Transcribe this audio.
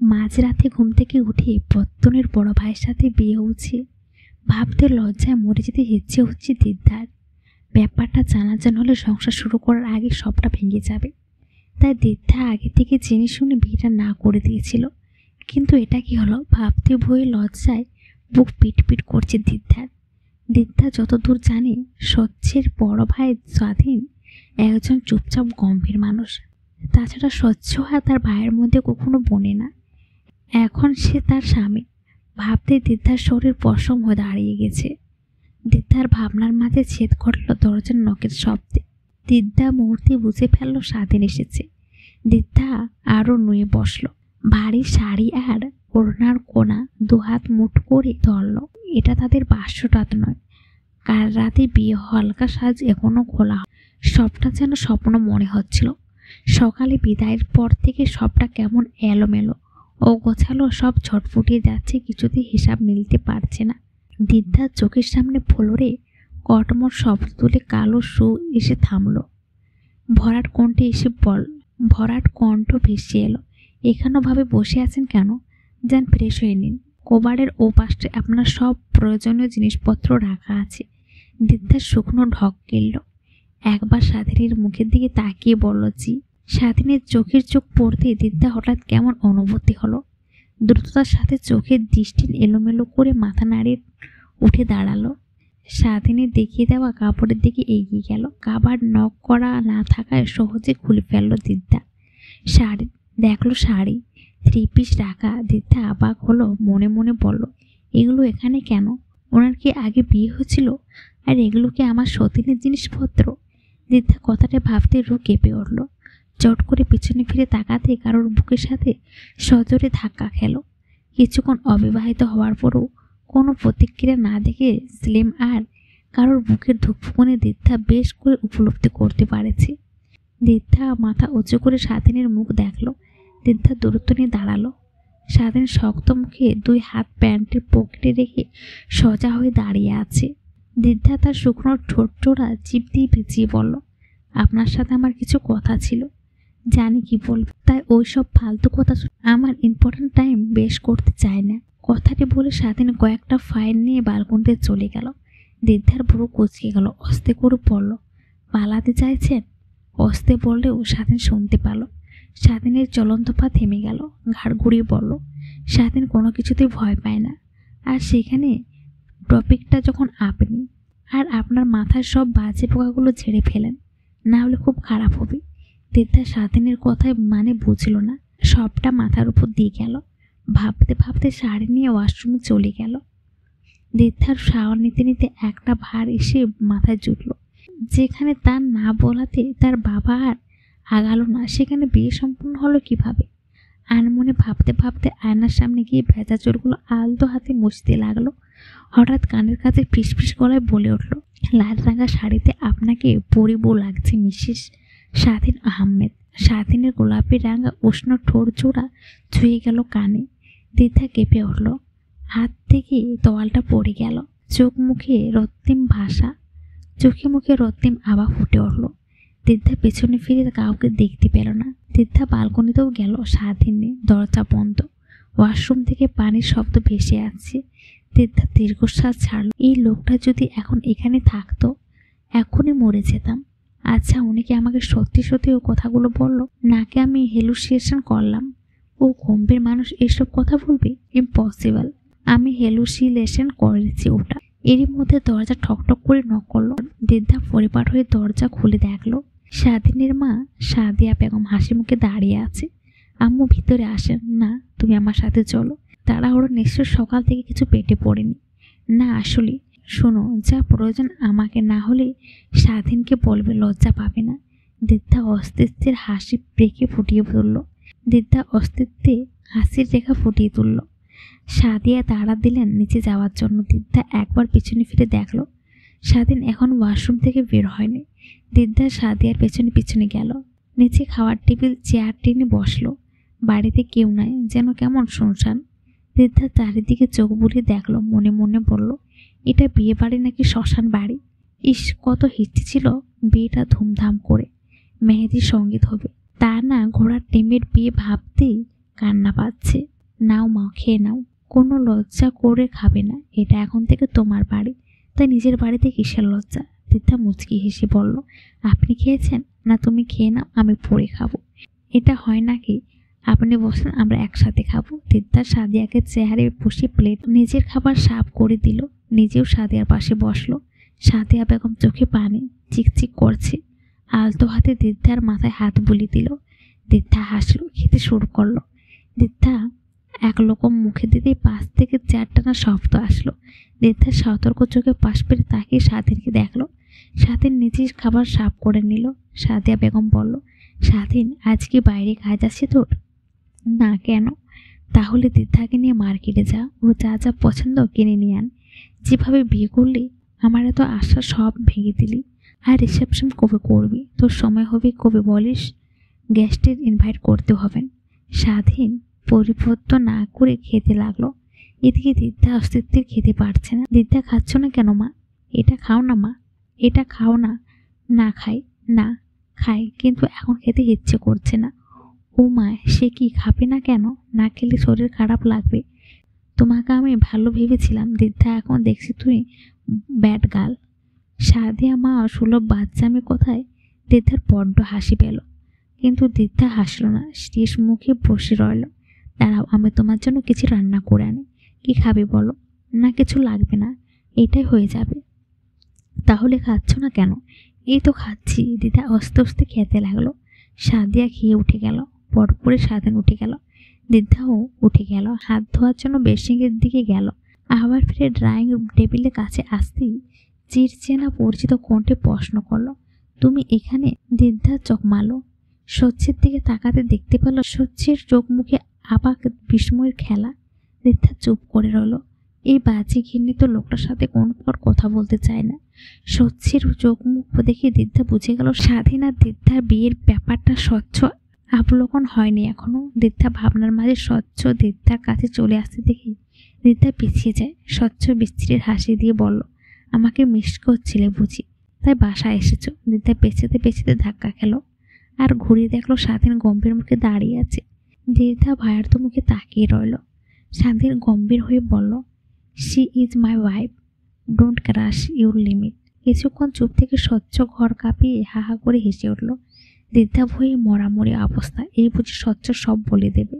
মাঝরাতে ঘুম থেকে উঠে পত্তনের বড় ভাইয়ের সাথে বিয়ে হচ্ছে ভাবতে লজ্জায় মরে যেতে ইচ্ছে হচ্ছে দিদার। ব্যাপারটা জানাজান হলে সংসার শুরু করার আগে সবটা ভেঙে যাবে, তাই দিদা আগে থেকে জেনে শুনে বিয়েটা না করে দিয়েছিল। কিন্তু এটা কি হলো ভাবতে ভয়ে লজ্জায় বুক পিট করছে দিদার। দিদা যতদূর জানে স্বচ্ছের বড় ভাই স্বাধীন একজন চুপচাপ গম্ভীর মানুষ। তাছাড়া স্বচ্ছ আর তার ভাইয়ের মধ্যে কখনো বনে না। এখন সে তার স্বামী। ভাবতে দিদার শরীর পশম হয়ে দাঁড়িয়ে গেছে। দিদার ভাবনার মাঝে ছেদ ঘটল দরজার নখের শব্দে। দিদা মুহূর্তে বুঝে ফেলল স্বাধীন এসেছে। দিদা আরো নুয়ে বসল। ভারী শাড়ি আর ওড়নার কোনা দুহাত মুঠ করে ধরল। এটা তাদের বাস্যরাত নয়, কাল রাতে বিয়ে হালকা সাজ এখনো খোলা। সবটা যেন স্বপ্ন মনে হচ্ছিল। সকালে বিদায়ের পর থেকে সবটা কেমন এলোমেলো ও গোছালো, সব ছটফটিয়ে যাচ্ছে, কিছুতেই হিসাব মিলতে পারছে না। দিদার চোখের সামনে ফ্লোরে কটমট শব্দ তুলে কালো শু এসে থামল। ভরাট কণ্ঠ ভেসে এলো, এখানেও ভাবে বসে আছেন কেন? যান ফ্রেশ হয়ে নিন। কবারের ও পাশে আপনার সব প্রয়োজনীয় জিনিসপত্র রাখা আছে। দিদার শুকনো ঢক গেল। একবার স্বাধীনের মুখের দিকে তাকিয়ে বলল, জি। স্বাধীনের চোখের চোখ পড়তে দিদা হঠাৎ কেমন অনুভূতি হলো। দ্রুততার সাথে চোখের দৃষ্টি এলোমেলো করে মাথা নাড়িয়ে উঠে দাঁড়ালো। স্বাধীনের দেখিয়ে দেওয়া কাপড়ের দিকে এগিয়ে গেল। কাবার নক করা না থাকায় সহজে খুলে ফেললো দিদা। দেখলো শাড়ি, 3 পিস রাখা। দিদা অবাক হলো, মনে মনে বলল, এগুলো এখানে কেন? ওনার কি আগে বিয়ে হয়েছিল? আর এগুলো কি আমার সতীনের জিনিসপত্র? দিদা কথাটা ভাবতে রু কেঁপে উঠল। চট করে পিছনে ফিরে তাকাতে কারোর বুকের সাথে সজোরে ধাক্কা খেল। কিছুক্ষণ অবিবাহিত হওয়ার পরও কোনো প্রতিক্রিয়া না দেখে স্লিম আর কারোর বুকের ধুকফুকনে দিদা বেশ করে উপলব্ধি করতে পারেছে। দিদা মাথা উঁচু করে স্বাধীনের মুখ দেখল। দিদা দূরত্ব নিয়ে দাঁড়ালো। স্বাধীন শক্ত মুখে 2 হাত প্যান্টের পকেটে রেখে সোজা হয়ে দাঁড়িয়ে আছে। দিদা তার শুকনো ঠোঁট জোড়া চিপ দিয়ে ভিজিয়ে বলল, আপনার সাথে আমার কিছু কথা ছিল। জানি কি বলবে, তাই ওইসব ফালতু কথা আমার ইম্পর্টেন্ট টাইম বেশ করতে চায় না। কথাটি বলে স্বাধীন কয়েকটা ফাইল নিয়ে বালকনিতে চলে গেল। দিদার ভুরু কুচকে গেল। আস্তে করে বলল, পালাতে চাইছেন? আস্তে বললেও স্বাধীন শুনতে পেল। স্বাধীনের চলন্ত পা থেমে গেল। ঘাড় ঘুরিয়ে বলল, স্বাধীন কোনো কিছুতেই ভয় পায় না। আর সেখানে টপিকটা যখন আপনি আর আপনার মাথায় সব বাজে পোকাগুলো ঝেড়ে ফেলেন, না হলে খুব খারাপ হবে। দিদা স্বাধীনের কথায় মানে বুঝল না। সবটা মাথার উপর দিয়ে গেল। ভাবতে ভাবতে শাড়ি নিয়ে ওয়াশরুমে চলে গেল। দিদার শাওয়ার নিতে নিতে একটা ভার এসে মাথায় জুটল। যেখানে তার না বলাতে তার বাবা আর আগালো না, সেখানে বিয়ে সম্পূর্ণ হলো কিভাবে? আনমনে ভাবতে ভাবতে আয়নার সামনে গিয়ে ভেজা চুলগুলো আলতো হাতে মুছতে লাগলো। হঠাৎ কানের কাছে ফিসফিস গলায় বলে উঠল, লাল রাঙা শাড়িতে আপনাকে পরিবো লাগছে মিসেস স্বাধীন আহমেদ। স্বাধীনের গোলাপি রাঙা উষ্ণ ঠোঁট জোড়া ছুঁয়ে গেল কানে। দিদা কেঁপে উঠল। হাত থেকে তোয়ালটা পড়ে গেল। চোখে মুখে রক্তিম আভা ফুটে উঠল। দিদা পেছনে ফিরে কাউকে দেখতে পেল না। দিদা বালকনিতেও গেল। স্বাধীন নেই, দরজা বন্ধ। ওয়াশরুম থেকে পানির শব্দ ভেসে আসছে। দিদা দীর্ঘশ্বাস ছাড়ল। এই লোকটা যদি এখন এখানে থাকতো, এখনই মরে যেতাম। আচ্ছা, উনি কি আমাকে সত্যি সত্যি ও কথাগুলো বলল, নাকি আমি হেলুসিয়েশন করলাম? ও গম্ভীর মানুষ এসব কথা বলবে? ইম্পসিবল। আমি হেলুসিলেশন করেছি ওটা। এরই মধ্যে দরজা ঠকঠক করে নক করলো। দিদা পরিবার হয়ে দরজা খুলে দেখলো স্বাধীনের মা সাদিয়া বেগম হাসি মুখে দাঁড়িয়ে আছে। আম্মু, ভিতরে আসেন না, তুমি আমার সাথে চলো। তাড়াহুড়ো নিশ্চয় সকাল থেকে কিছু পেটে পড়েনি। না আসলে শোনো, যা প্রয়োজন আমাকে না হলে স্বাধীনকে বলবে, লজ্জা পাবে না। দিদা অস্তিত্বের হাসি রেখে ফুটিয়ে তুলল। হাসির রেখা ফুটিয়ে তুলল। সাদিয়া তাড়া দিলেন নিচে যাওয়ার জন্য। দিদা একবার পিছনে ফিরে দেখলো স্বাধীন এখন ওয়াশরুম থেকে বের হয়নি। দিদা সাদিয়ার পেছনে পিছনে গেল। নিচে খাওয়ার টেবিল চেয়ার টেনে বসলো। বাড়িতে কেউ নাই, যেন কেমন শুনশান। দিদা চারিদিকে চোখ বুলিয়ে দেখলো। মনে মনে বলল, এটা বিয়ে বাড়ি নাকি শ্মশান বাড়ি? ইস, কত হিস্ট্রি ছিল বিয়েটা ধুমধাম করে। মেহেদির সঙ্গীত হবে, তা না ঘোড়ার টিমের বিয়ে। ভাবতেই কান্না পাচ্ছে। নাও মা, খেয়ে নাও, কোনো লজ্জা করে খাবে না, এটা এখন থেকে তোমার বাড়ি, তাই নিজের বাড়িতে কিসের লজ্জা? দিদা মুচকি হেসে বলল, আপনি খেয়েছেন না? তুমি খেয়ে নাও, আমি পরে খাবো। এটা হয় নাকি? আপনি বসেন, আমরা একসাথে খাবো। দিদা সাদিয়াকে চেয়ারে বসে প্লেট নিজের খাবার সাফ করে দিল, নিজেও সাদিয়ার পাশে বসলো। সাদিয়া বেগম চোখে পানি চিকচিক করছে, আলতো হাতে দিদার মাথায় হাত বুলিয়ে দিল। দিদা হাসলো, খেতে শুরু করলো। দিদা এক রকম মুখে দিতেই 5 থেকে 4টা না শব্দ আসলো। দিদা সতর্ক চোখে পাশ ফিরে তাকিয়ে স্বাধীনকে দেখলো। স্বাধীন নিজের খাবার সাফ করে নিল। সাদিয়া বেগম বলল, স্বাধীন, আজ কি বাইরে কাজ আছে তোর? না, কেন? তাহলে দিদাকে নিয়ে মার্কেটে যা, ওর যা যা পছন্দ কিনে নিয়ে আন। যেভাবে বিয়ে করলি আমার এত আশা সব ভেঙে দিলি। আর রিসেপশন কবে করবি? তোর সময় হবে কবে বলিস? গেস্টের ইনভাইট করতে হবেন। স্বাধীন পরিবর্ত না করে খেতে লাগলো। এদিকে দিদা অস্তিত্বের খেতে পারছে না। দিদা, খাচ্ছ না কেন মা? এটা খাও না মা, এটা খাও না। না খাই না, খাই, কিন্তু এখন খেতে ইচ্ছে করছে না। ও মা, সে কি খাবে না কেন? না খেলে শরীর খারাপ লাগবে। তোমাকে আমি ভালো ভেবেছিলাম দিদা, এখন দেখছি তুই ব্যাড গার্ল। সাদিয়া মা সুলভ বাচ্চামি কোথায়? দিদার বড্ড হাসি পেল, কিন্তু দিদা হাসল না, শেষ মুখে বসে রইল। দাঁড়াও, আমি তোমার জন্য কিছু রান্না করে আনি। কি খাবে বলো? না, কিছু লাগবে না, এটাই হয়ে যাবে। তাহলে খাচ্ছ না কেন? এই তো খাচ্ছি। দিদা আস্তে আস্তে খেতে লাগলো। সাদিয়া খেয়ে উঠে গেল, পরপরে স্বাধীন উঠে গেল। দিদাও উঠে গেল, হাত ধোয়ার জন্য বেসিনের দিকে গেল। আবার ফিরে ড্রয়িং টেবিলের কাছে আসতেই চিরচেনা পরিচিত কণ্ঠে প্রশ্ন করলো, তুমি এখানে? দিদা চোখ মারল, স্বচ্ছের দিকে তাকাতে দেখতে পেল স্বচ্ছের চোখ মুখে আবাক বিস্ময়ের খেলা। দিদা চুপ করে রইল। এই বাজে ঘৃণিত লোকটার সাথে কোনো প্রকার কথা বলতে চায় না। স্বচ্ছের চোখ মুখ দেখে দিদা বুঝে গেল স্বাধীন আর দিদার বিয়ের ব্যাপারটা স্বচ্ছ অবলোকন হয়নি এখনো। দিদা ভাবনার মাঝে স্বচ্ছ দিদার কাছে চলে আসতে দেখি দিদা পিছিয়ে যায়। স্বচ্ছ বিস্ত্রীর হাসি দিয়ে বলল, আমাকে মিস করছিলে বুঝি, তাই বাসায় এসেছো? দিদা পেছাতে পেছাতে ধাক্কা খেল, আর ঘুরিয়ে দেখলো স্বাধীন গম্ভীর মুখে দাঁড়িয়ে আছে। দিদা ভয়ার্থ মুখে তাকিয়ে রইল। স্বাধীন গম্ভীর হয়ে বলল, she is my wife, don't cross your limit. কিছুক্ষণ চুপ থেকে স্বচ্ছ ঘর কাঁপিয়ে হাহা করে হেসে উঠল। দিদা ভয়ে মরামরি অবস্থা, এই বুঝি স্বচ্ছ সব বলে দেবে।